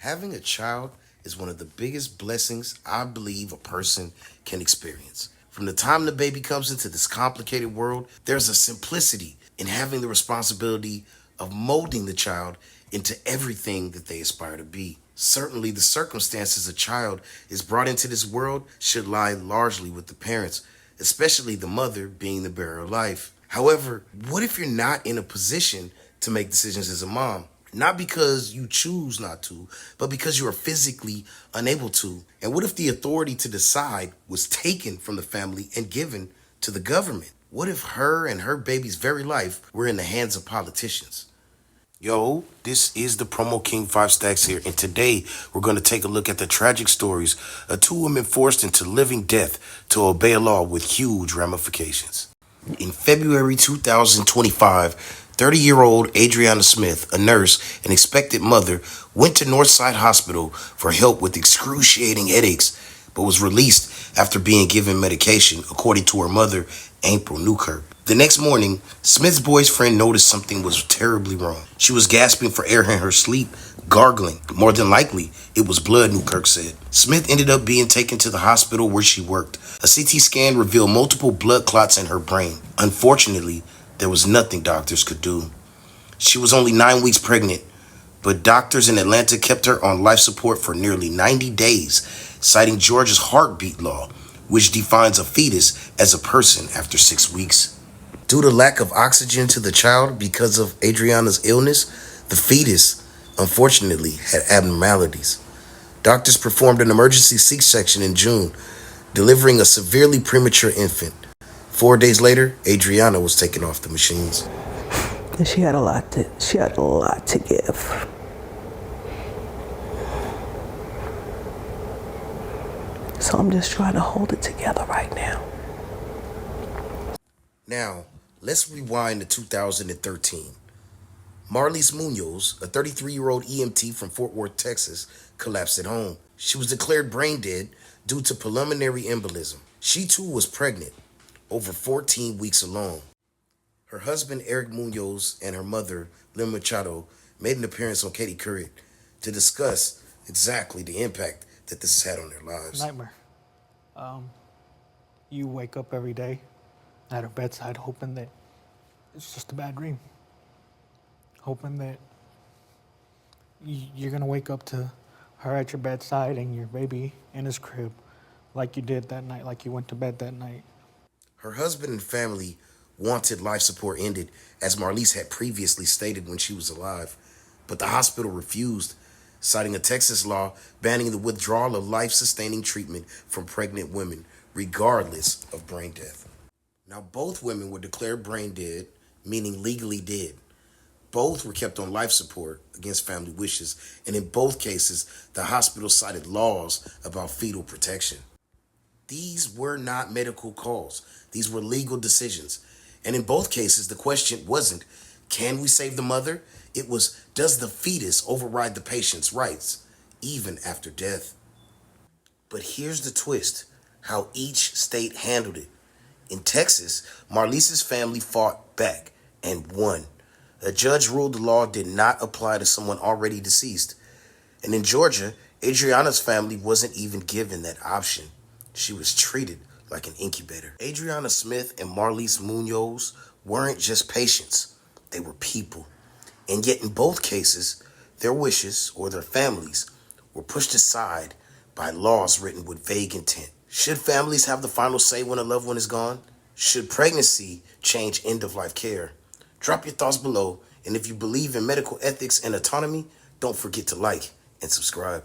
Having a child is one of the biggest blessings I believe a person can experience. From the time the baby comes into this complicated world, there's a simplicity in having the responsibility of molding the child into everything that they aspire to be. Certainly, the circumstances a child is brought into this world should lie largely with the parents, especially the mother being the bearer of life. However, what if you're not in a position to make decisions as a mom? Not because you choose not to, but because you are physically unable to. And what if the authority to decide was taken from the family and given to the government? What if her and her baby's very life were in the hands of politicians? Yo, this is the Promo King 5 Stacks here, and today we're going to take a look at the tragic stories of two women forced into living death to obey a law with huge ramifications. In February 2025, 30-year-old Adriana Smith, a nurse and expectant mother, went to Northside Hospital for help with excruciating headaches, but was released after being given medication, according to her mother, April Newkirk. The next morning, Smith's boyfriend noticed something was terribly wrong. She was gasping for air in her sleep, gargling. More than likely, it was blood, Newkirk said. Smith ended up being taken to the hospital where she worked. A CT scan revealed multiple blood clots in her brain. Unfortunately, there was nothing doctors could do. She was only 9 weeks pregnant, but doctors in Atlanta kept her on life support for nearly 90 days, citing Georgia's heartbeat law, which defines a fetus as a person after 6 weeks. Due to lack of oxygen to the child because of Adriana's illness, the fetus, unfortunately, had abnormalities. Doctors performed an emergency C-section in June, delivering a severely premature infant. 4 days later, Adriana was taken off the machines. And she had a lot to give. So I'm just trying to hold it together right now. Now, let's rewind to 2013. Marlise Munoz, a 33-year-old EMT from Fort Worth, Texas, collapsed at home. She was declared brain dead due to pulmonary embolism. She too was pregnant, over 14 weeks alone. Her husband, Eric Munoz, and her mother, Lynn Machado, made an appearance on Katie Couric to discuss exactly the impact that this has had on their lives. Nightmare. You wake up every day at her bedside hoping that it's just a bad dream. Hoping that you're going to wake up to her at your bedside and your baby in his crib like you did that night, like you went to bed that night. Her husband and family wanted life support ended, as Marlise had previously stated when she was alive, but the hospital refused, citing a Texas law banning the withdrawal of life-sustaining treatment from pregnant women, regardless of brain death. Now, both women were declared brain dead, meaning legally dead. Both were kept on life support against family wishes, and in both cases, the hospital cited laws about fetal protection. These were not medical calls. These were legal decisions. And in both cases, the question wasn't, can we save the mother? It was, does the fetus override the patient's rights, even after death? But here's the twist, how each state handled it. In Texas, Marlise's family fought back and won. A judge ruled the law did not apply to someone already deceased. And in Georgia, Adriana's family wasn't even given that option. She was treated like an incubator. Adriana Smith and Marlise Munoz weren't just patients, they were people. And yet in both cases, their wishes or their families were pushed aside by laws written with vague intent. Should families have the final say when a loved one is gone? Should pregnancy change end-of-life care? Drop your thoughts below, and if you believe in medical ethics and autonomy, don't forget to like and subscribe.